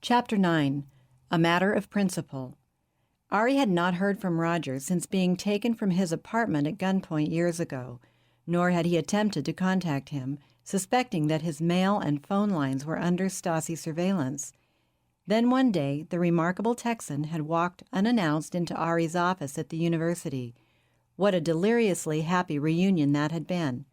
Chapter 9. A Matter of Principle. Ari had not heard from Roger since being taken from his apartment at gunpoint years ago, nor had he attempted to contact him, suspecting that his mail and phone lines were under Stasi surveillance. Then one day, the remarkable Texan had walked unannounced into Ari's office at the university. What a deliriously happy reunion that had been.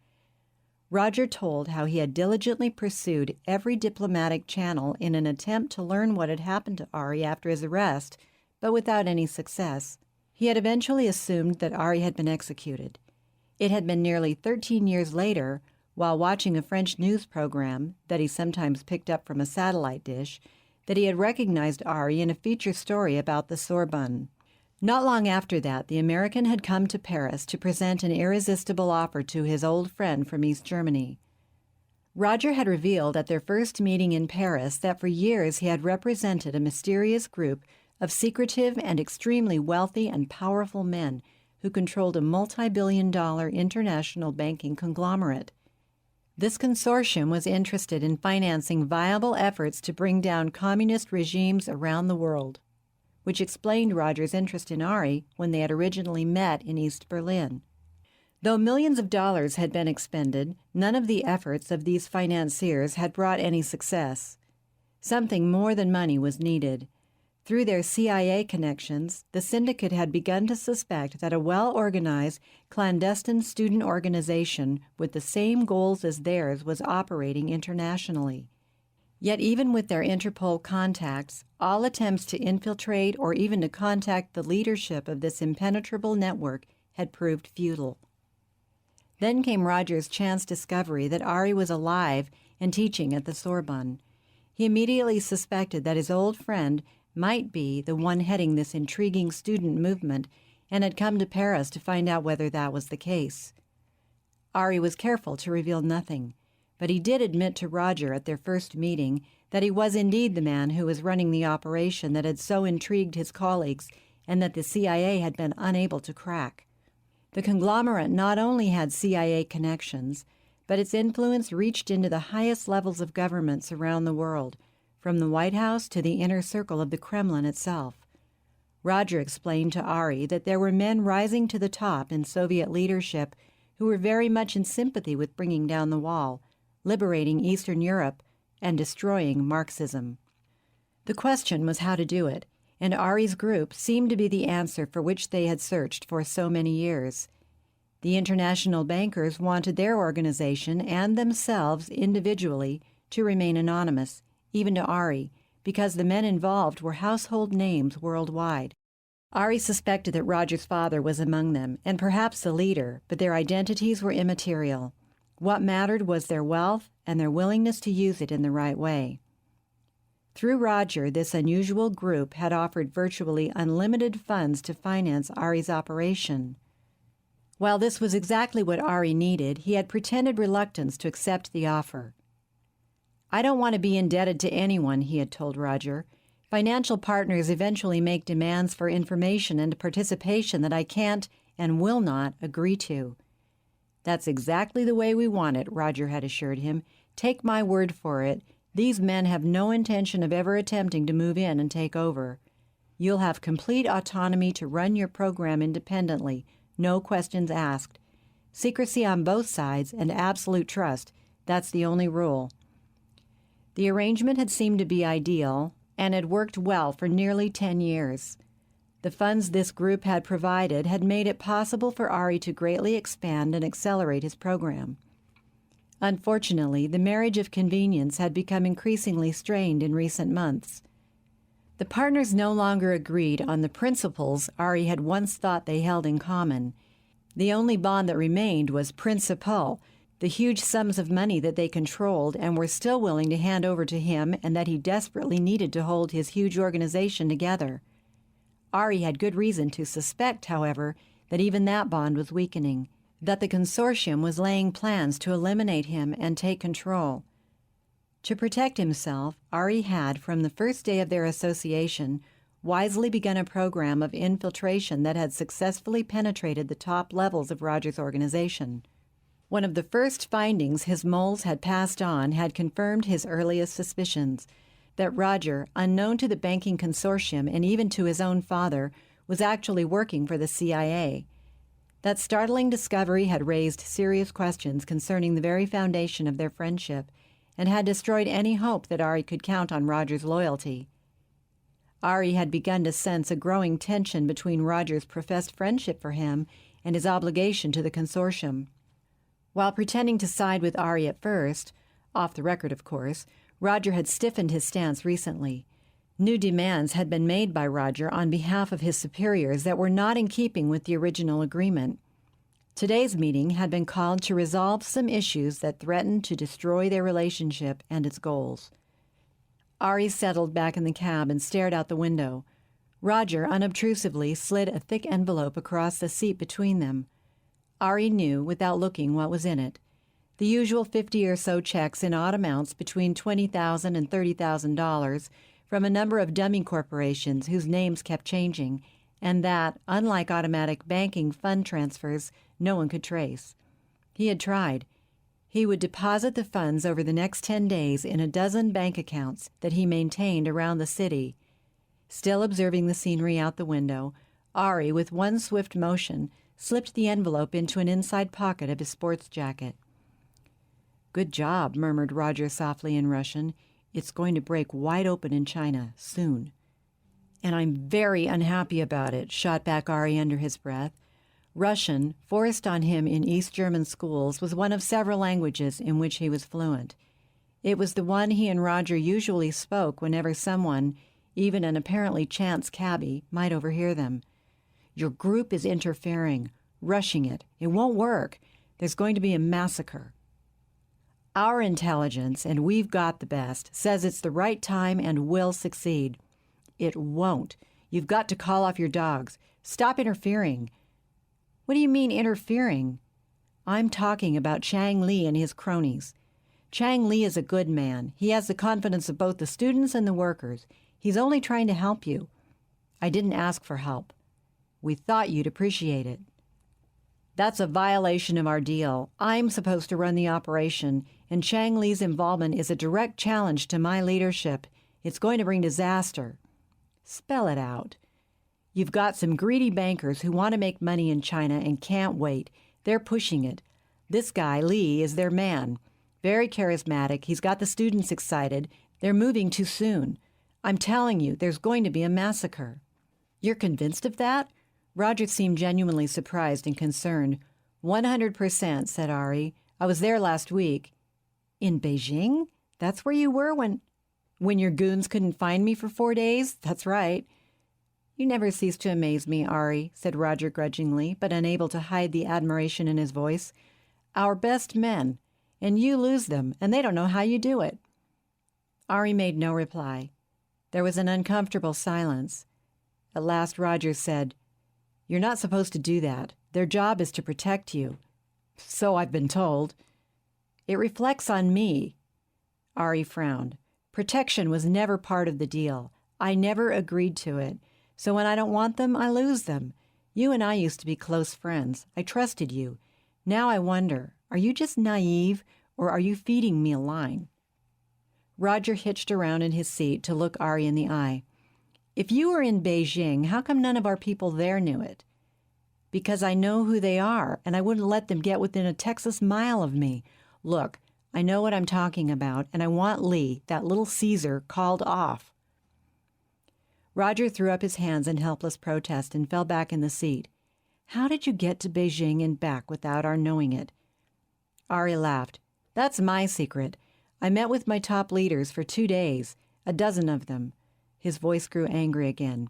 Roger told how he had diligently pursued every diplomatic channel in an attempt to learn what had happened to Ari after his arrest, but without any success. He had eventually assumed that Ari had been executed. It had been nearly 13 years later, while watching a French news program that he sometimes picked up from a satellite dish, that he had recognized Ari in a feature story about the Sorbonne. Not long after that, the American had come to Paris to present an irresistible offer to his old friend from East Germany. Roger had revealed at their first meeting in Paris that for years he had represented a mysterious group of secretive and extremely wealthy and powerful men who controlled a multi-billion-dollar international banking conglomerate. This consortium was interested in financing viable efforts to bring down communist regimes around the world, which explained Roger's interest in Ari when they had originally met in East Berlin. Though millions of dollars had been expended, none of the efforts of these financiers had brought any success. Something more than money was needed. Through their CIA connections, the syndicate had begun to suspect that a well-organized, clandestine student organization with the same goals as theirs was operating internationally. Yet even with their Interpol contacts, all attempts to infiltrate or even to contact the leadership of this impenetrable network had proved futile. Then came Roger's chance discovery that Ari was alive and teaching at the Sorbonne. He immediately suspected that his old friend might be the one heading this intriguing student movement and had come to Paris to find out whether that was the case. Ari was careful to reveal nothing, but he did admit to Roger at their first meeting that he was indeed the man who was running the operation that had so intrigued his colleagues and that the CIA had been unable to crack. The conglomerate not only had CIA connections, but its influence reached into the highest levels of governments around the world, from the White House to the inner circle of the Kremlin itself. Roger explained to Ari that there were men rising to the top in Soviet leadership who were very much in sympathy with bringing down the wall, liberating Eastern Europe, and destroying Marxism. The question was how to do it, and Ari's group seemed to be the answer for which they had searched for so many years. The international bankers wanted their organization and themselves individually to remain anonymous, even to Ari, because the men involved were household names worldwide. Ari suspected that Roger's father was among them, and perhaps the leader, but their identities were immaterial. What mattered was their wealth and their willingness to use it in the right way. Through Roger, this unusual group had offered virtually unlimited funds to finance Ari's operation. While this was exactly what Ari needed, he had pretended reluctance to accept the offer. "I don't want to be indebted to anyone," he had told Roger. "Financial partners eventually make demands for information and participation that I can't and will not agree to." "That's exactly the way we want it," Roger had assured him. "Take my word for it, these men have no intention of ever attempting to move in and take over. You'll have complete autonomy to run your program independently, no questions asked. Secrecy on both sides and absolute trust, that's the only rule." The arrangement had seemed to be ideal and had worked well for nearly 10 years. The funds this group had provided had made it possible for Ari to greatly expand and accelerate his program. Unfortunately, the marriage of convenience had become increasingly strained in recent months. The partners no longer agreed on the principles Ari had once thought they held in common. The only bond that remained was principle, the huge sums of money that they controlled and were still willing to hand over to him and that he desperately needed to hold his huge organization together. Ari had good reason to suspect, however, that even that bond was weakening, that the consortium was laying plans to eliminate him and take control. To protect himself, Ari had, from the first day of their association, wisely begun a program of infiltration that had successfully penetrated the top levels of Roger's organization. One of the first findings his moles had passed on had confirmed his earliest suspicions. that Roger, unknown to the banking consortium and even to his own father, was actually working for the CIA. That startling discovery had raised serious questions concerning the very foundation of their friendship and had destroyed any hope that Ari could count on Roger's loyalty. Ari had begun to sense a growing tension between Roger's professed friendship for him and his obligation to the consortium. While pretending to side with Ari at first, off the record of course, Roger had stiffened his stance recently. New demands had been made by Roger on behalf of his superiors that were not in keeping with the original agreement. Today's meeting had been called to resolve some issues that threatened to destroy their relationship and its goals. Ari settled back in the cab and stared out the window. Roger unobtrusively slid a thick envelope across the seat between them. Ari knew, without looking, what was in it. The usual 50 or so checks in odd amounts between $20,000 and $30,000 from a number of dummy corporations whose names kept changing, and that, unlike automatic banking fund transfers, no one could trace. He had tried. He would deposit the funds over the next 10 days in a dozen bank accounts that he maintained around the city. Still observing the scenery out the window, Ari, with one swift motion, slipped the envelope into an inside pocket of his sports jacket. "Good job," murmured Roger softly in Russian. "It's going to break wide open in China, soon." "And I'm very unhappy about it," shot back Ari under his breath. Russian, forced on him in East German schools, was one of several languages in which he was fluent. It was the one he and Roger usually spoke whenever someone, even an apparently chance cabbie, might overhear them. "Your group is interfering, rushing it. It won't work. There's going to be a massacre. Our intelligence, and we've got the best, says it's the right time and will succeed. It won't. You've got to call off your dogs. Stop interfering." "What do you mean, interfering?" "I'm talking about Chang Li and his cronies. Chang Li is a good man. He has the confidence of both the students and the workers. He's only trying to help you. I didn't ask for help. We thought you'd appreciate it." "That's a violation of our deal. I'm supposed to run the operation, and Chang Li's involvement is a direct challenge to my leadership. It's going to bring disaster." "Spell it out." "You've got some greedy bankers who want to make money in China and can't wait. They're pushing it. This guy, Li, is their man. Very charismatic. He's got the students excited. They're moving too soon. I'm telling you, there's going to be a massacre." "You're convinced of that?" Roger seemed genuinely surprised and concerned. 100%, said Ari. "I was there last week." "In Beijing? That's where you were when your goons couldn't find me for 4 days? That's right." "You never cease to amaze me, Ari," said Roger grudgingly, but unable to hide the admiration in his voice. "Our best men, and you lose them, and they don't know how you do it." Ari made no reply. There was an uncomfortable silence. At last Roger said, "You're not supposed to do that. Their job is to protect you." "So I've been told." "It reflects on me." Ari frowned. "Protection was never part of the deal. I never agreed to it. So when I don't want them, I lose them. You and I used to be close friends. I trusted you. Now I wonder, are you just naive, or are you feeding me a line?" Roger hitched around in his seat to look Ari in the eye. "If you were in Beijing, how come none of our people there knew it?" "Because I know who they are, and I wouldn't let them get within a Texas mile of me. Look, I know what I'm talking about, and I want Li, that little Caesar, called off." Roger threw up his hands in helpless protest and fell back in the seat. "How did you get to Beijing and back without our knowing it?" Ari laughed. "That's my secret. I met with my top leaders for 2 days, a dozen of them." His voice grew angry again.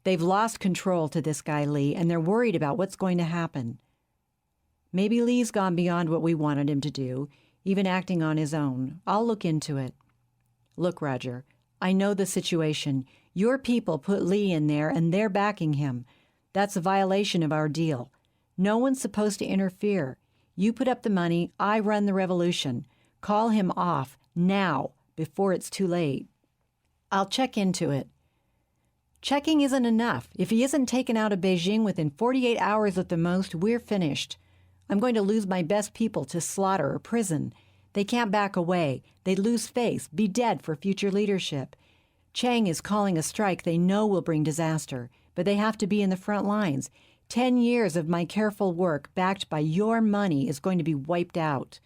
"They've lost control to this guy Li, and they're worried about what's going to happen. Maybe Li's gone beyond what we wanted him to do, even acting on his own. I'll look into it." "Look, Roger, I know the situation. Your people put Li in there, and they're backing him. That's a violation of our deal. No one's supposed to interfere. You put up the money, I run the revolution. Call him off, now, before it's too late." "I'll check into it." "Checking isn't enough. If he isn't taken out of Beijing within 48 hours at the most, we're finished. I'm going to lose my best people to slaughter or prison. They can't back away. They'd lose face, be dead for future leadership. Chang is calling a strike they know will bring disaster, but they have to be in the front lines. 10 years of my careful work, backed by your money, is going to be wiped out.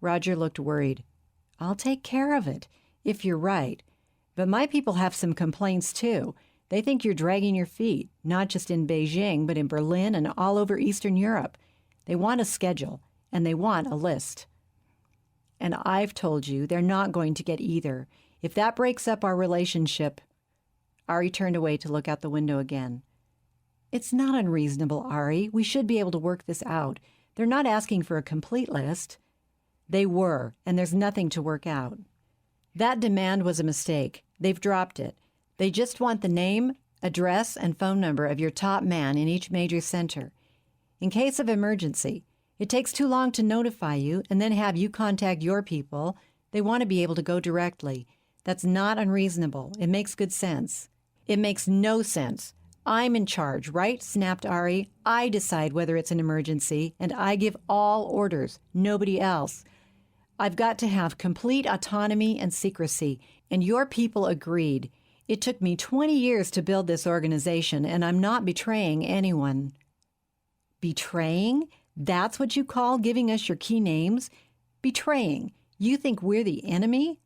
Roger looked worried. I'll take care of it, if you're right. But my people have some complaints, too. They think you're dragging your feet, not just in Beijing, but in Berlin and all over Eastern Europe. They want a schedule, and they want a list. And I've told you they're not going to get either. If that breaks up our relationship... Ari turned away to look out the window again. It's not unreasonable, Ari. We should be able to work this out. They're not asking for a complete list. They were, and there's nothing to work out. That demand was a mistake. They've dropped it. They just want the name, address, and phone number of your top man in each major center. In case of emergency, it takes too long to notify you and then have you contact your people. They want to be able to go directly. That's not unreasonable. It makes good sense. It makes no sense. I'm in charge, right? Snapped Ari. I decide whether it's an emergency, and I give all orders, nobody else. I've got to have complete autonomy and secrecy, and your people agreed. It took me 20 years to build this organization, and I'm not betraying anyone. Betraying? That's what you call giving us your key names? Betraying? You think we're the enemy?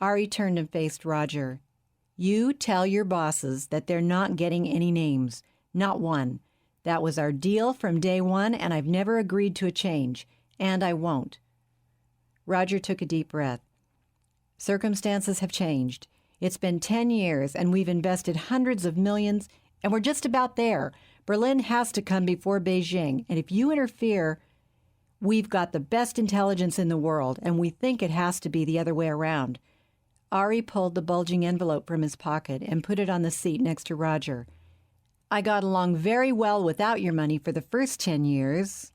Ari turned and faced Roger. You tell your bosses that they're not getting any names. Not one. That was our deal from day one, and I've never agreed to a change. And I won't. Roger took a deep breath. Circumstances have changed. It's been 10 years, and we've invested hundreds of millions, and we're just about there. Berlin has to come before Beijing, and if you interfere, we've got the best intelligence in the world, and we think it has to be the other way around. Ari pulled the bulging envelope from his pocket and put it on the seat next to Roger. I got along very well without your money for the first 10 years.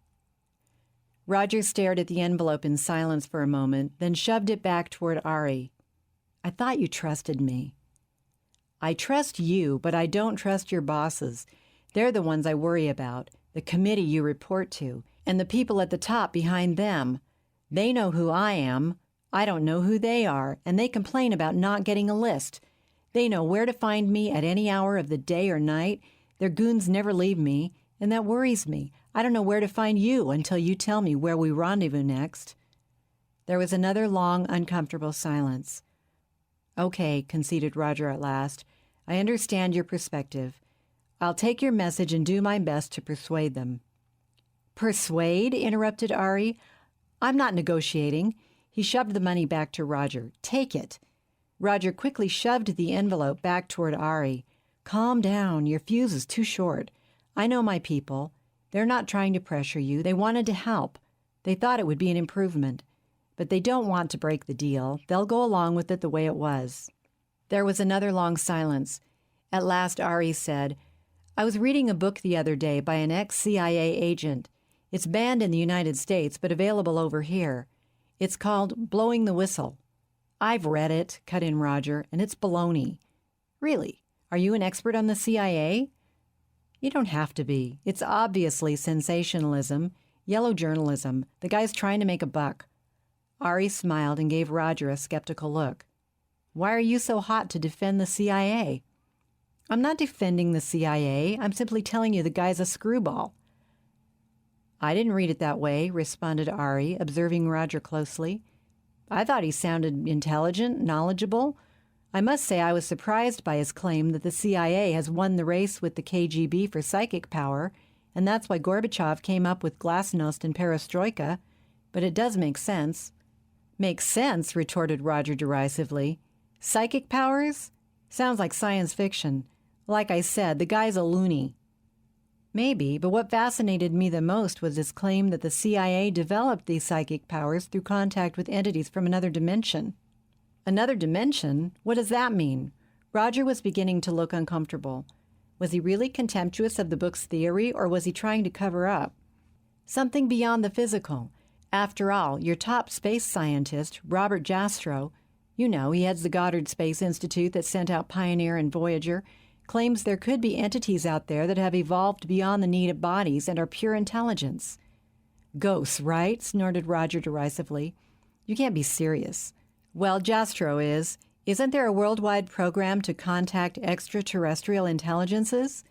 Roger stared at the envelope in silence for a moment, then shoved it back toward Ari. I thought you trusted me. I trust you, but I don't trust your bosses. They're the ones I worry about, the committee you report to, and the people at the top behind them. They know who I am. I don't know who they are, and they complain about not getting a list. They know where to find me at any hour of the day or night. Their goons never leave me, and that worries me. I don't know where to find you until you tell me where we rendezvous next. There was another long, uncomfortable silence. Okay, conceded Roger at last. I understand your perspective. I'll take your message and do my best to persuade them. Persuade? Interrupted Ari. I'm not negotiating. He shoved the money back to Roger. Take it. Roger quickly shoved the envelope back toward Ari. Calm down. Your fuse is too short. I know my people. They're not trying to pressure you. They wanted to help. They thought it would be an improvement. But they don't want to break the deal. They'll go along with it the way it was. There was another long silence. At last Ari said, I was reading a book the other day by an ex-CIA agent. It's banned in the United States, but available over here. It's called Blowing the Whistle. I've read it, cut in Roger, and it's baloney. Really? Are you an expert on the CIA? You don't have to be. It's obviously sensationalism, yellow journalism. The guy's trying to make a buck. Ari smiled and gave Roger a skeptical look. Why are you so hot to defend the CIA? I'm not defending the CIA. I'm simply telling you the guy's a screwball. I didn't read it that way, responded Ari, observing Roger closely. I thought he sounded intelligent, knowledgeable. I must say I was surprised by his claim that the CIA has won the race with the KGB for psychic power, and that's why Gorbachev came up with glasnost and perestroika. But it does make sense. Makes sense, retorted Roger derisively. Psychic powers? Sounds like science fiction. Like I said, the guy's a loony. Maybe, but what fascinated me the most was his claim that the CIA developed these psychic powers through contact with entities from another dimension. Another dimension? What does that mean? Roger was beginning to look uncomfortable. Was he really contemptuous of the book's theory, or was he trying to cover up? Something beyond the physical. After all, your top space scientist, Robert Jastrow, you know, he heads the Goddard Space Institute that sent out Pioneer and Voyager, claims there could be entities out there that have evolved beyond the need of bodies and are pure intelligence. Ghosts, right? Snorted Roger derisively. You can't be serious. Well, Jastro is. Isn't there a worldwide program to contact extraterrestrial intelligences?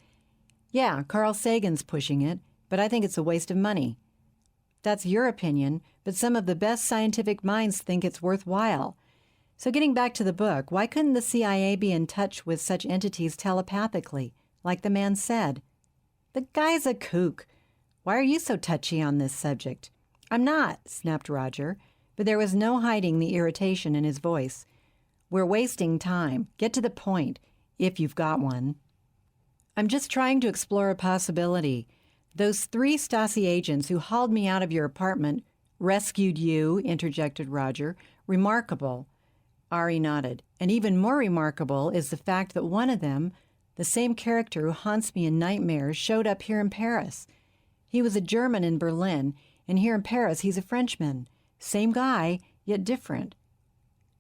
Yeah, Carl Sagan's pushing it, but I think it's a waste of money. That's your opinion, but some of the best scientific minds think it's worthwhile. So getting back to the book, why couldn't the CIA be in touch with such entities telepathically, like the man said? The guy's a kook. Why are you so touchy on this subject? I'm not, snapped Roger, but there was no hiding the irritation in his voice. We're wasting time. Get to the point, if you've got one. I'm just trying to explore a possibility. Those 3 Stasi agents who hauled me out of your apartment rescued you, interjected Roger. Remarkable. Ari nodded. And even more remarkable is the fact that one of them, the same character who haunts me in nightmares, showed up here in Paris. He was a German in Berlin, and here in Paris he's a Frenchman. Same guy, yet different.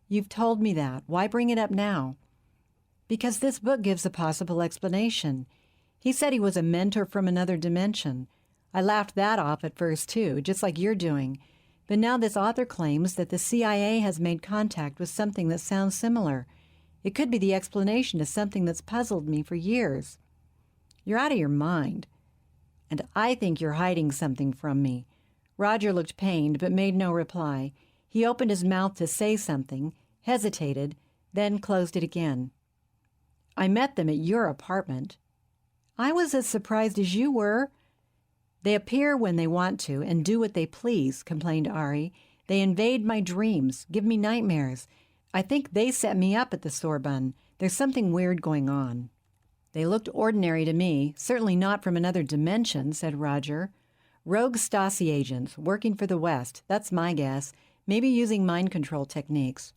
You've told me that. Why bring it up now? Because this book gives a possible explanation. He said he was a mentor from another dimension. I laughed that off at first, too, just like you're doing. But now this author claims that the CIA has made contact with something that sounds similar. It could be the explanation to something that's puzzled me for years. You're out of your mind. And I think you're hiding something from me. Roger looked pained, but made no reply. He opened his mouth to say something, hesitated, then closed it again. I met them at your apartment. I was as surprised as you were. They appear when they want to and do what they please, complained Ari. They invade my dreams, give me nightmares. I think they set me up at the Sorbonne. There's something weird going on. They looked ordinary to me, certainly not from another dimension, said Roger. Rogue Stasi agents, working for the West, that's my guess, maybe using mind control techniques.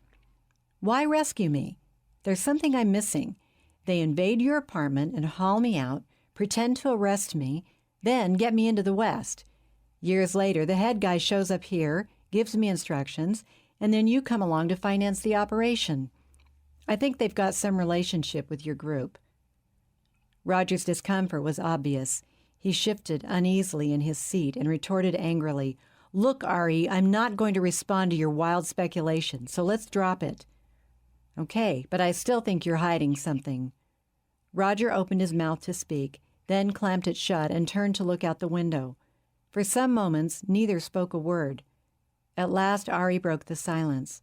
Why rescue me? There's something I'm missing. They invade your apartment and haul me out, pretend to arrest me, then get me into the West. Years later, the head guy shows up here, gives me instructions, and then you come along to finance the operation. I think they've got some relationship with your group. Roger's discomfort was obvious. He shifted uneasily in his seat and retorted angrily, Look, Ari, I'm not going to respond to your wild speculation, so let's drop it. Okay, but I still think you're hiding something. Roger opened his mouth to speak, then clamped it shut and turned to look out the window. For some moments, neither spoke a word. At last, Ari broke the silence.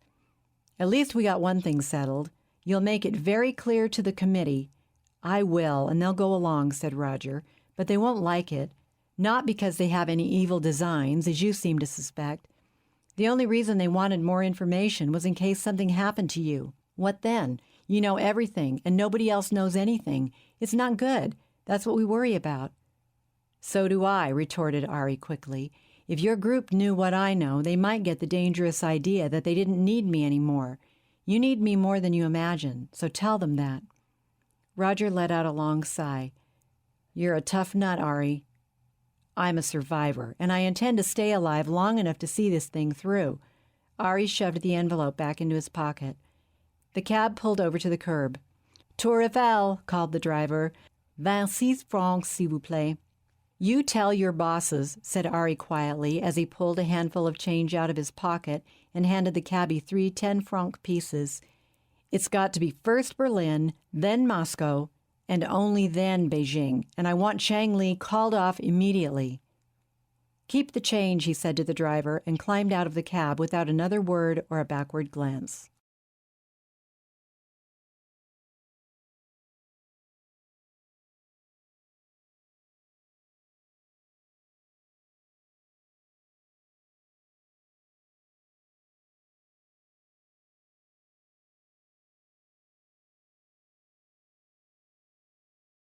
At least we got one thing settled. You'll make it very clear to the committee. I will, and they'll go along, said Roger, but they won't like it. Not because they have any evil designs, as you seem to suspect. The only reason they wanted more information was in case something happened to you. What then? You know everything, and nobody else knows anything. It's not good. That's what we worry about. So do I, retorted Ari quickly. If your group knew what I know, they might get the dangerous idea that they didn't need me anymore. You need me more than you imagine, so tell them that. Roger let out a long sigh. You're a tough nut, Ari. I'm a survivor, and I intend to stay alive long enough to see this thing through. Ari shoved the envelope back into his pocket. The cab pulled over to the curb. Tour Eiffel, called the driver. 26 francs, s'il vous plaît. You tell your bosses, said Ari quietly as he pulled a handful of change out of his pocket and handed the cabbie 3 10-franc pieces. It's got to be first Berlin, then Moscow, and only then Beijing, and I want Chang Li called off immediately. Keep the change, he said to the driver, and climbed out of the cab without another word or a backward glance.